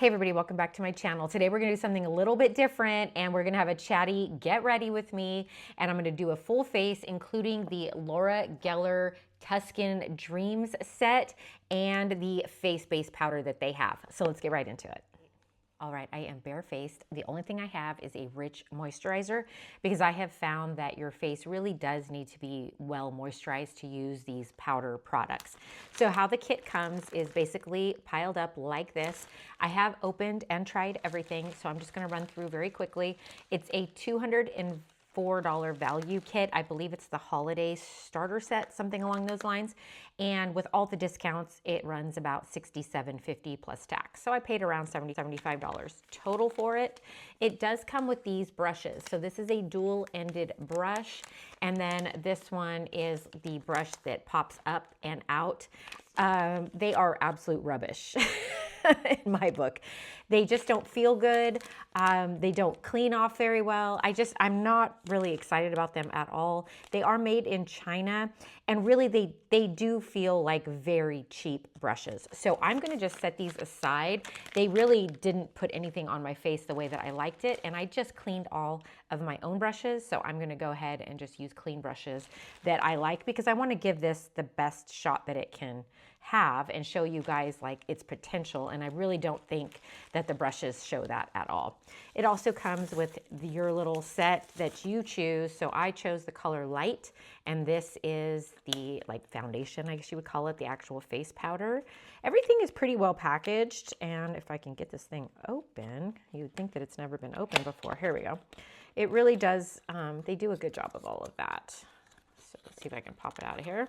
Hey everybody, welcome back to my channel. Today we're gonna do something a little bit different and we're gonna have a chatty get ready with me, and I'm gonna do a full face including the Laura Geller Tuscan Dreams set and the face base powder that they have. So let's get right into it. All right, I am barefaced. The only thing I have is a rich moisturizer because I have found that your face really does need to be well moisturized to use these powder products. So how the kit comes is basically piled up like this. I have opened and tried everything, so I'm just gonna run through very quickly. It's a $204 value kit. I believe it's the holiday starter set, something along those lines. And with all the discounts, it runs about $67.50 plus tax. So I paid around $75 total for it. It does come with these brushes. So this is a dual-ended brush. And then this one is the brush that pops up and out. They are absolute rubbish in my book. They just don't feel good. They don't clean off very well. I'm not really excited about them at all. They are made in China, and really they do feel like very cheap brushes. So I'm gonna just set these aside. They really didn't put anything on my face the way that I liked it, and I just cleaned all of my own brushes. So I'm gonna go ahead and just use clean brushes that I like because I wanna give this the best shot that it can have and show you guys like its potential, and I really don't think that the brushes show that at all. It also comes with your little set that you choose. So I chose the color light, and this is the like foundation, I guess you would call it, the actual face powder. Everything is pretty well packaged, and if I can get this thing open, you would think that it's never been opened before. Here we go. It really does, they do a good job of all of that. So let's see if I can pop it out of here.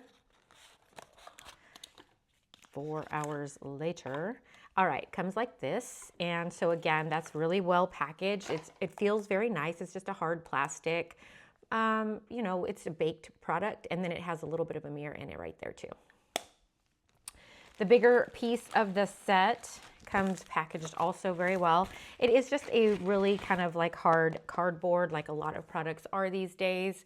4 hours later. All right, comes like this. And so again, that's really well packaged. It feels very nice. It's just a hard plastic. You know, it's a baked product, and then it has a little bit of a mirror in it right there too. The bigger piece of the set comes packaged also very well. It is just a really kind of like hard cardboard, like a lot of products are these days.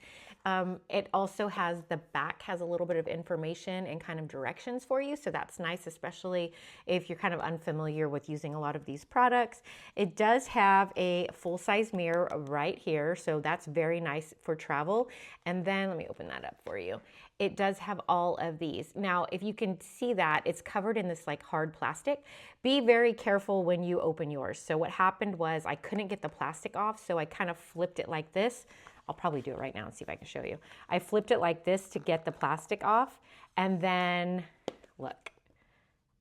It also has, the back has a little bit of information and kind of directions for you. So that's nice, especially if you're kind of unfamiliar with using a lot of these products. It does have a full-size mirror right here. So that's very nice for travel. And then let me open that up for you. It does have all of these. Now, if you can see that, it's covered in this like hard plastic. Be very careful when you open yours. So what happened was I couldn't get the plastic off, so I kind of flipped it like this. I'll probably do it right now and see if I can show you. I flipped it like this to get the plastic off, and then look,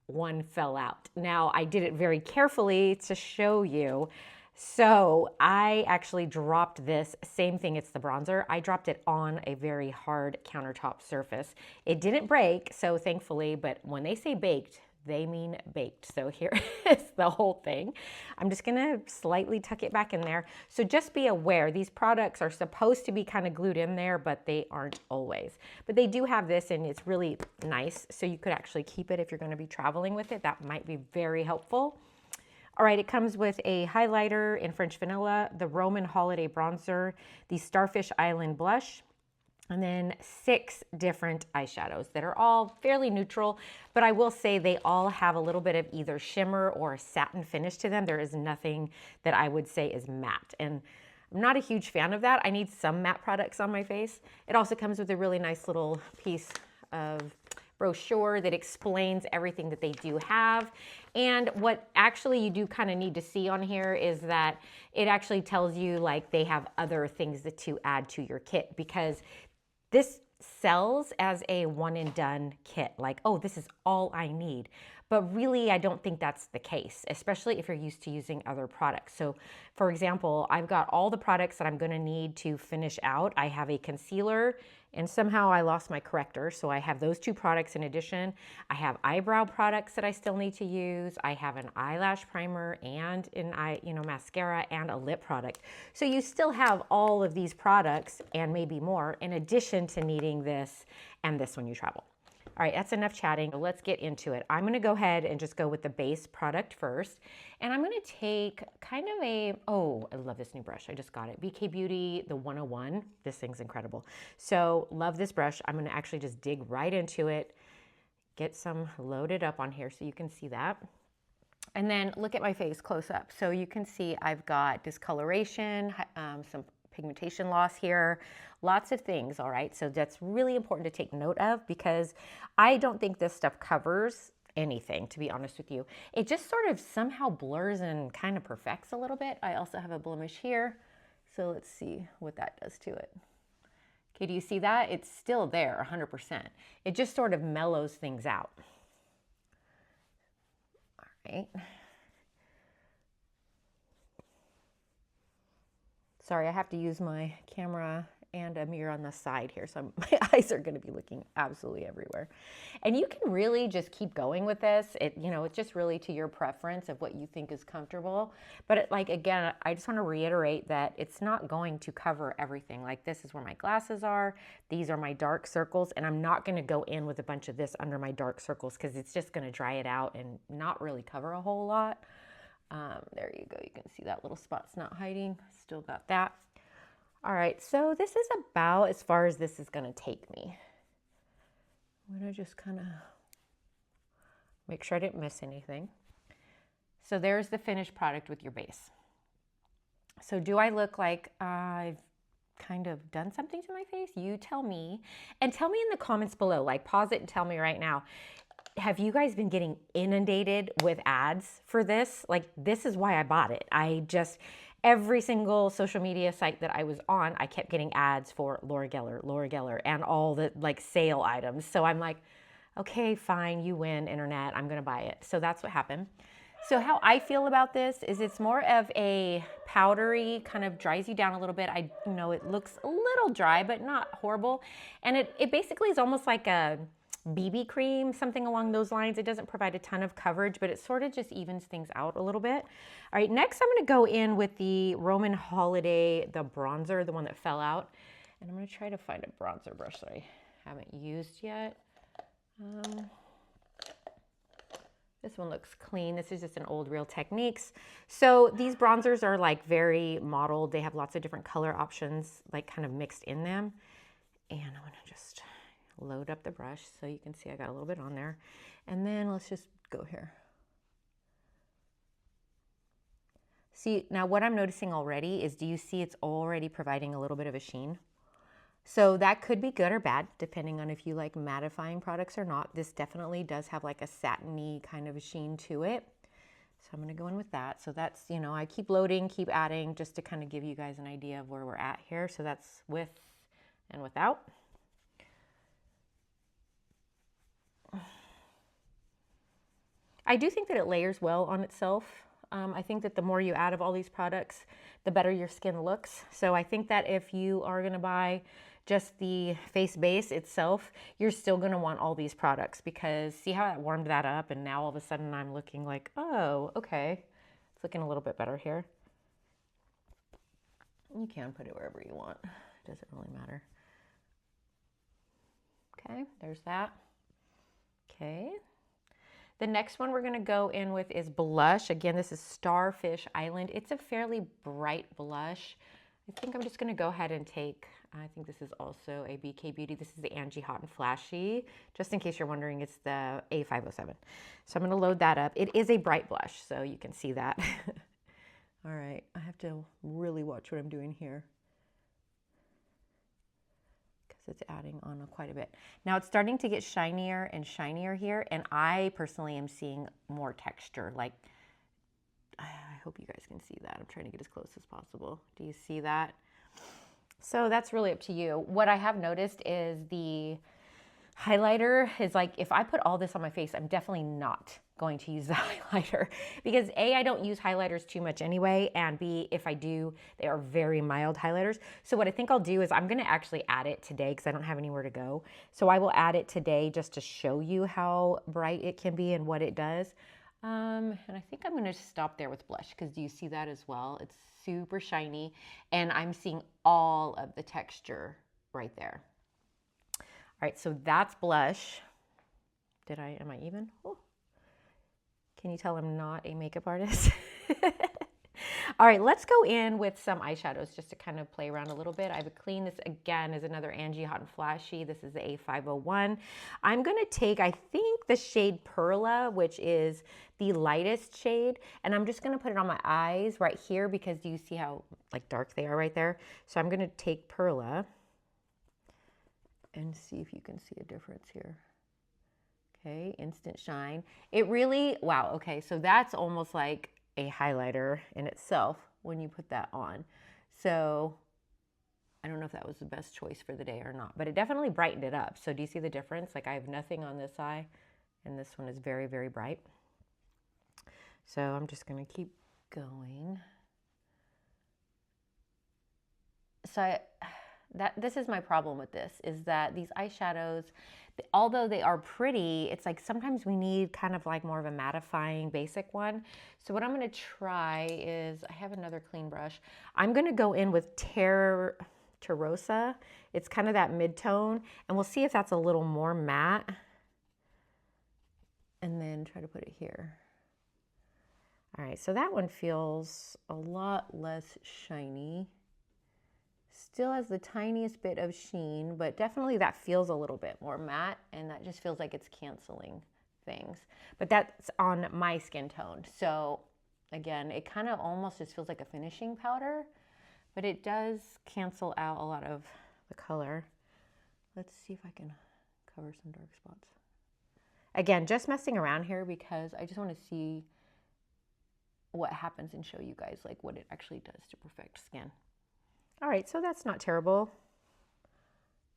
one fell out. Now I did it very carefully to show you. So I actually dropped this, same thing, it's the bronzer. I dropped it on a very hard countertop surface. It didn't break, so thankfully, but when they say baked, they mean baked. So here is the whole thing. I'm just gonna slightly tuck it back in there. So just be aware, these products are supposed to be kind of glued in there, but they aren't always. But they do have this, and it's really nice. So you could actually keep it if you're gonna be traveling with it. That might be very helpful. All right, it comes with a highlighter in French Vanilla, the Roman Holiday Bronzer, the Starfish Island Blush, and then 6 different eyeshadows that are all fairly neutral, but I will say they all have a little bit of either shimmer or satin finish to them. There is nothing that I would say is matte, and I'm not a huge fan of that. I need some matte products on my face. It also comes with a really nice little piece of brochure that explains everything that they do have. And what actually you do kind of need to see on here is that it actually tells you like they have other things to add to your kit, because this sells as a one and done kit, like, oh, this is all I need. But really, I don't think that's the case, especially if you're used to using other products. So for example, I've got all the products that I'm gonna need to finish out. I have a concealer, and somehow I lost my corrector. So I have those 2 products in addition. I have eyebrow products that I still need to use. I have an eyelash primer and mascara and a lip product. So you still have all of these products and maybe more in addition to needing this and this when you travel. All right, that's enough chatting. Let's get into it. I'm gonna go ahead and just go with the base product first. And I'm gonna take kind of oh, I love this new brush. I just got it. BK Beauty, the 101. This thing's incredible. So love this brush. I'm gonna actually just dig right into it, get some loaded up on here so you can see that. And then look at my face close up. So you can see I've got discoloration, some pigmentation loss here, lots of things, all right? So that's really important to take note of because I don't think this stuff covers anything, to be honest with you. It just sort of somehow blurs and kind of perfects a little bit. I also have a blemish here. So let's see what that does to it. Okay, do you see that? It's still there 100%. It just sort of mellows things out. All right. Sorry, I have to use my camera and a mirror on the side here, so my eyes are going to be looking absolutely everywhere. And you can really just keep going with this. It's just really to your preference of what you think is comfortable. But again, I just want to reiterate that it's not going to cover everything. Like, this is where my glasses are. These are my dark circles, and I'm not going to go in with a bunch of this under my dark circles because it's just going to dry it out and not really cover a whole lot. There you go. You can see that little spot's not hiding. Still got that. All right, so this is about as far as this is going to take me. I'm going to just kind of make sure I didn't miss anything. So there's the finished product with your base. So do I look like I've kind of done something to my face? You tell me. And tell me in the comments below. Like, pause it and tell me right now. Have you guys been getting inundated with ads for this? Like, this is why I bought it. Every single social media site that I was on, I kept getting ads for Laura Geller, and all the sale items. So I'm like, okay, fine, you win, internet, I'm gonna buy it. So that's what happened. So how I feel about this is it's more of a powdery, kind of dries you down a little bit. I know it looks a little dry, but not horrible. And it basically is almost like a BB cream, something along those lines. It doesn't provide a ton of coverage, but it sort of just evens things out a little bit. All right, next I'm gonna go in with the Roman Holiday, the bronzer, the one that fell out. And I'm gonna try to find a bronzer brush that I haven't used yet. This one looks clean. This is just an old Real Techniques. So these bronzers are very modeled. They have lots of different color options, kind of mixed in them. And I'm gonna just load up the brush so you can see I got a little bit on there. And then let's just go here. See, now what I'm noticing already is, do you see it's already providing a little bit of a sheen? So that could be good or bad, depending on if you like mattifying products or not. This definitely does have a satiny kind of a sheen to it. So I'm gonna go in with that. So that's, I keep loading, keep adding, just to kind of give you guys an idea of where we're at here. So that's with and without. I do think that it layers well on itself. I think that the more you add of all these products, the better your skin looks. So I think that if you are gonna buy just the face base itself, you're still gonna want all these products, because see how I warmed that up and now all of a sudden I'm looking like, oh, okay. It's looking a little bit better here. You can put it wherever you want. It doesn't really matter. Okay, there's that. Okay. The next one we're going to go in with is blush. Again, this is Starfish Island. It's a fairly bright blush. I think I'm just going to go ahead and take, I think this is also a BK Beauty. This is the Angie Hot and Flashy. Just in case you're wondering, it's the A507. So I'm going to load that up. It is a bright blush, so you can see that. All right, I have to really watch what I'm doing here, it's adding on quite a bit. Now it's starting to get shinier and shinier here, and I personally am seeing more texture. I hope you guys can see that. I'm trying to get as close as possible. Do you see that? So that's really up to you. What I have noticed is the highlighter is if I put all this on my face, I'm definitely not going to use the highlighter, because A, I don't use highlighters too much anyway, and B, if I do, they are very mild highlighters. So what I think I'll do is I'm going to actually add it today, because I don't have anywhere to go. So I will add it today just to show you how bright it can be and what it does. And I think I'm going to stop there with blush, because do you see that as well? It's super shiny, and I'm seeing all of the texture right there. All right, so that's blush. Am I even? Oh. Can you tell I'm not a makeup artist? All right, let's go in with some eyeshadows just to kind of play around a little bit. I have a clean. This again is another Angie Hot and Flashy. This is the A501. I'm going to take, I think, the shade Perla, which is the lightest shade, and I'm just going to put it on my eyes right here because do you see how like dark they are right there? So I'm going to take Perla and see if you can see a difference here. Okay, instant shine. It really, wow, okay, so that's almost like a highlighter in itself when you put that on. So I don't know if that was the best choice for the day or not, but it definitely brightened it up. So do you see the difference? Like I have nothing on this eye and this one is very, very bright. So I'm just gonna keep going. So this is my problem with this, is that these eyeshadows, although they are pretty, it's like sometimes we need kind of like more of a mattifying basic one. So what I'm going to try is, I have another clean brush. I'm going to go in with Terrosa. It's kind of that mid-tone, and we'll see if that's a little more matte. And then try to put it here. All right, so that one feels a lot less shiny. Still has the tiniest bit of sheen, but definitely that feels a little bit more matte, and that just feels like it's canceling things. But that's on my skin tone. So again, it kind of almost just feels like a finishing powder, but it does cancel out a lot of the color. Let's see if I can cover some dark spots. Again, just messing around here because I just want to see what happens and show you guys like what it actually does to perfect skin. All right, so that's not terrible.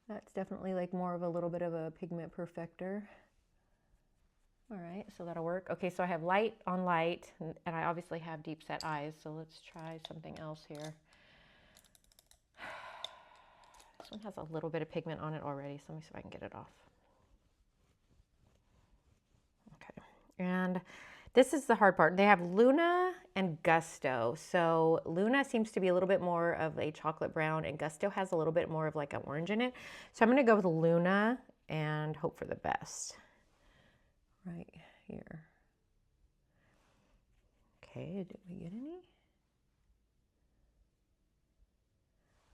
That's definitely like more of a little bit of a pigment perfector. All right, so that'll work. Okay, so I have light on light, and I obviously have deep set eyes, so let's try something else here. This one has a little bit of pigment on it already, so let me see if I can get it off. Okay, and this is the hard part. They have Luna and Gusto. So Luna seems to be a little bit more of a chocolate brown, and Gusto has a little bit more of like an orange in it. So I'm going to go with Luna and hope for the best. Right here. Okay, did we get any?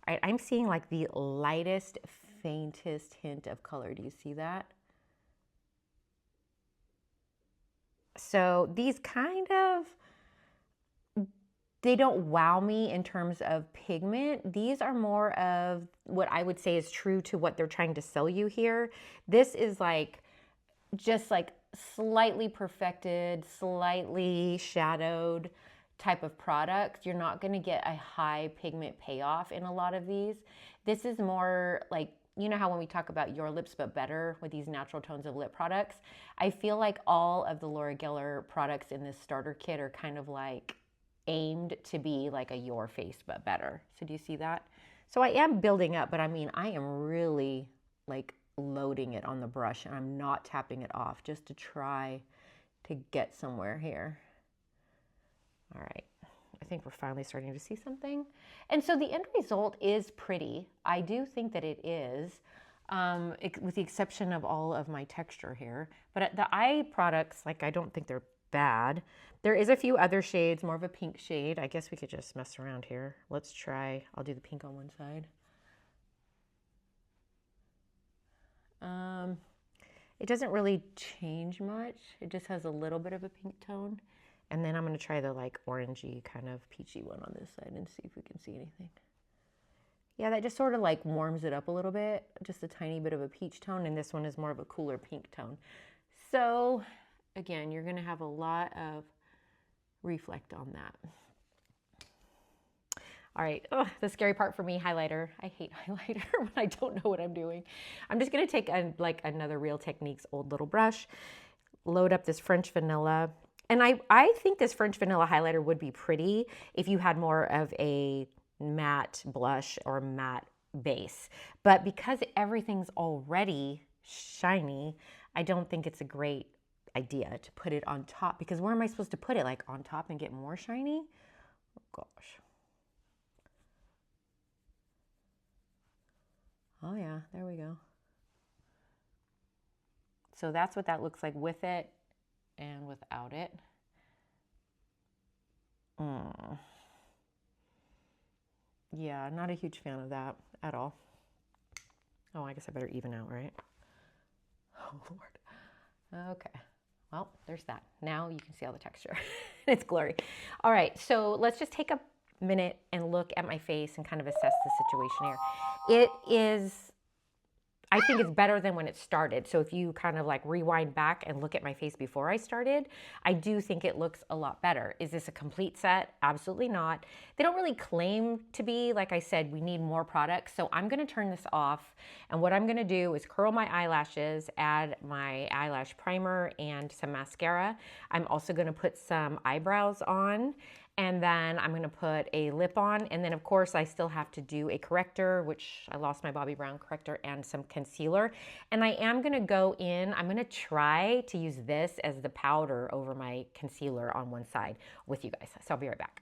All right, I'm seeing like the lightest, faintest hint of color. Do you see that? So these kind of, they don't wow me in terms of pigment. These are more of what I would say is true to what they're trying to sell you here. This is like, just like slightly perfected, slightly shadowed type of product. You're not gonna get a high pigment payoff in a lot of these. This is more like, you know how when we talk about Your Lips But Better with these natural tones of lip products, I feel like all of the Laura Geller products in this starter kit are kind of like aimed to be like a Your Face But Better. So do you see that? So I am building up, but I mean, I am really like loading it on the brush, and I'm not tapping it off just to try to get somewhere here. All right. I think we're finally starting to see something. And so the end result is pretty. I do think that it is, with the exception of all of my texture here. But the eye products, like, I don't think they're bad. There is a few other shades, more of a pink shade. I guess we could just mess around here. Let's try, I'll do the pink on one side. It doesn't really change much. It just has a little bit of a pink tone. And then I'm going to try the like orangey kind of peachy one on this side and see if we can see anything. Yeah, that just sort of like warms it up a little bit. Just a tiny bit of a peach tone, and this one is more of a cooler pink tone. So again, you're going to have a lot of reflect on that. All right, the scary part for me, highlighter. I hate highlighter when I don't know what I'm doing. I'm just gonna take another Real Techniques old little brush, load up this French Vanilla. And I think this French Vanilla highlighter would be pretty if you had more of a matte blush or matte base. But because everything's already shiny, I don't think it's a great idea to put it on top, because where am I supposed to put it? Like on top and get more shiny? Oh gosh. Oh yeah, there we go. So that's what that looks like with it and without it. Yeah, not a huge fan of that at all. Oh, I guess I better even out, right? Oh, Lord. Okay. Well, there's that. Now you can see all the texture. It's glary. All right, so let's just take a minute and look at my face and kind of assess the situation here. It is, I think it's better than when it started. So if you kind of like rewind back and look at my face before I started, I do think it looks a lot better. Is this a complete set? Absolutely not. They don't really claim to be. Like I said, we need more products. So I'm going to turn this off. And what I'm going to do is curl my eyelashes, add my eyelash primer and some mascara. I'm also going to put some eyebrows on. And then I'm gonna put a lip on. And then of course I still have to do a corrector, which I lost my Bobbi Brown corrector, and some concealer. And I am gonna go in, I'm gonna try to use this as the powder over my concealer on one side with you guys. So I'll be right back.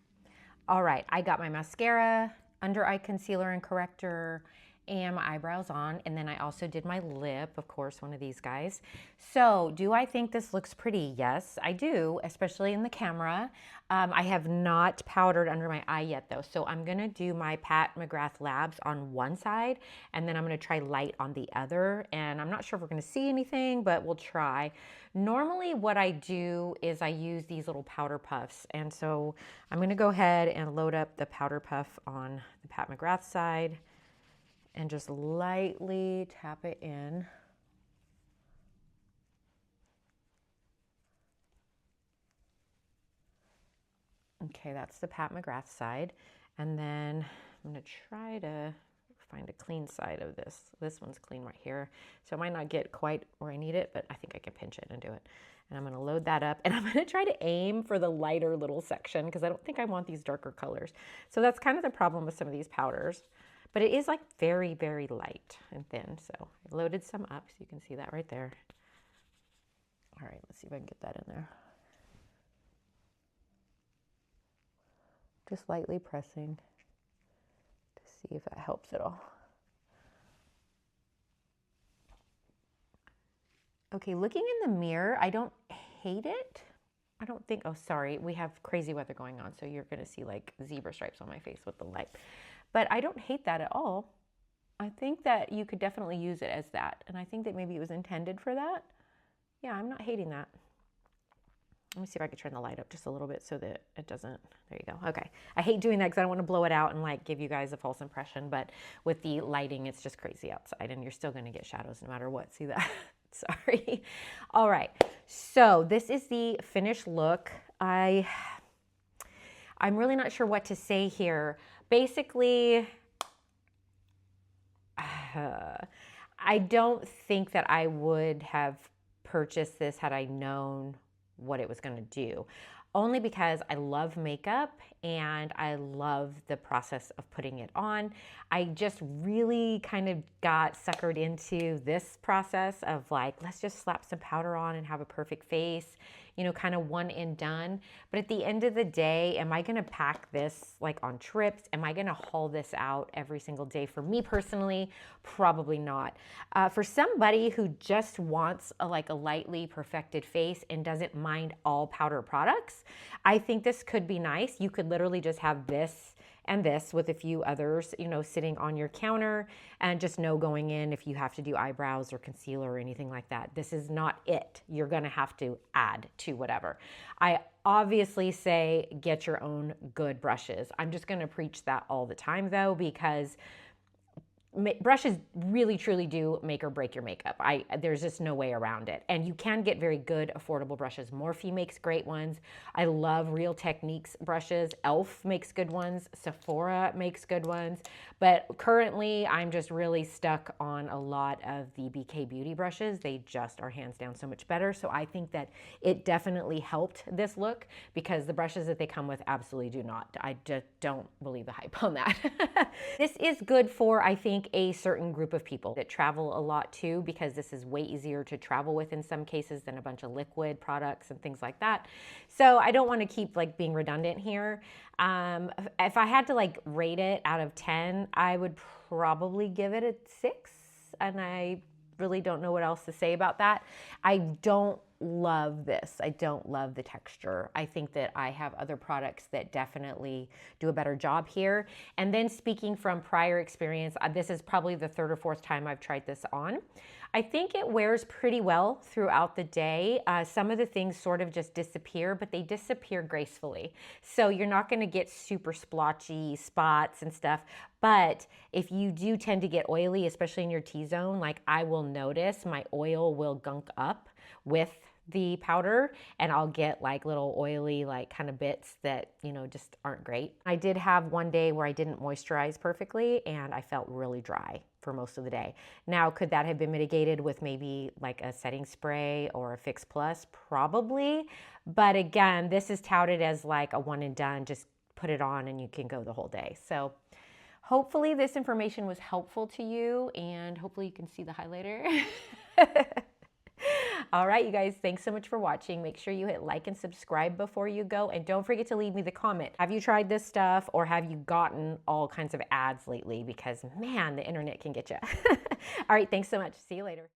All right, I got my mascara, under eye concealer and corrector, and my eyebrows on, and then I also did my lip, of course, one of these guys. So do I think this looks pretty? Yes, I do, especially in the camera. I have not powdered under my eye yet though, so I'm gonna do my Pat McGrath Labs on one side, and then I'm gonna try light on the other, and I'm not sure if we're gonna see anything, but we'll try. Normally what I do is I use these little powder puffs, and so I'm gonna go ahead and load up the powder puff on the Pat McGrath side, and just lightly tap it in. Okay, that's the Pat McGrath side. And then I'm gonna try to find a clean side of this. This one's clean right here. So it might not get quite where I need it, but I think I can pinch it and do it. And I'm gonna load that up, and I'm gonna try to aim for the lighter little section because I don't think I want these darker colors. So that's kind of the problem with some of these powders. But it is like very, very light and thin. So I loaded some up, so you can see that right there. All right, let's see if I can get that in there. Just lightly pressing to see if that helps at all. Okay, looking in the mirror, I don't hate it. I don't think, oh, sorry, we have crazy weather going on, so you're gonna see like zebra stripes on my face with the light. But I don't hate that at all. I think that you could definitely use it as that. And I think that maybe it was intended for that. Yeah, I'm not hating that. Let me see if I can turn the light up just a little bit so that it doesn't, there you go. Okay, I hate doing that because I don't want to blow it out and like give you guys a false impression, but with the lighting, it's just crazy outside and you're still gonna get shadows no matter what, see that? Sorry. All right, so this is the finished look. I'm really not sure what to say here. Basically, I don't think that I would have purchased this had I known what it was going to do. Only because I love makeup and I love the process of putting it on. I just really kind of got suckered into this process of like, let's just slap some powder on and have a perfect face, you know, kind of one and done. But at the end of the day, am I going to pack this like on trips? Am I going to haul this out every single day? For me personally, probably not. For somebody who just wants like a lightly perfected face and doesn't mind all powder products, I think this could be nice. You could literally just have this and this with a few others, you know, sitting on your counter and just know going in if you have to do eyebrows or concealer or anything like that. This is not it. You're going to have to add to whatever. I obviously say get your own good brushes. I'm just going to preach that all the time though, because brushes really truly do make or break your makeup. There's just no way around it. And you can get very good affordable brushes. Morphe makes great ones. I love Real Techniques brushes. Elf makes good ones. Sephora makes good ones. But currently I'm just really stuck on a lot of the BK Beauty brushes. They just are hands down so much better. So I think that it definitely helped this look because the brushes that they come with absolutely do not. I just don't believe the hype on that. This is good for, I think, a certain group of people that travel a lot too, because this is way easier to travel with in some cases than a bunch of liquid products and things like that. So I don't want to keep like being redundant here. If I had to like rate it out of 10, I would probably give it a 6, and I really don't know what else to say about that. I don't love this. I don't love the texture. I think that I have other products that definitely do a better job here. And then speaking from prior experience, this is probably the third or fourth time I've tried this on. I think it wears pretty well throughout the day. Some of the things sort of just disappear, but they disappear gracefully. So you're not gonna get super splotchy spots and stuff. But if you do tend to get oily, especially in your T-zone, like I will notice my oil will gunk up with the powder, and I'll get like little oily like kind of bits that, you know, just aren't great. I did have one day where I didn't moisturize perfectly and I felt really dry for most of the day. Now, could that have been mitigated with maybe like a setting spray or a Fix Plus? Probably. But again, this is touted as like a one and done, just put it on and you can go the whole day. So hopefully this information was helpful to you, and hopefully you can see the highlighter. All right, you guys, thanks so much for watching. Make sure you hit like and subscribe before you go. And don't forget to leave me the comment. Have you tried this stuff, or have you gotten all kinds of ads lately? Because man, the internet can get you. All right, thanks so much. See you later.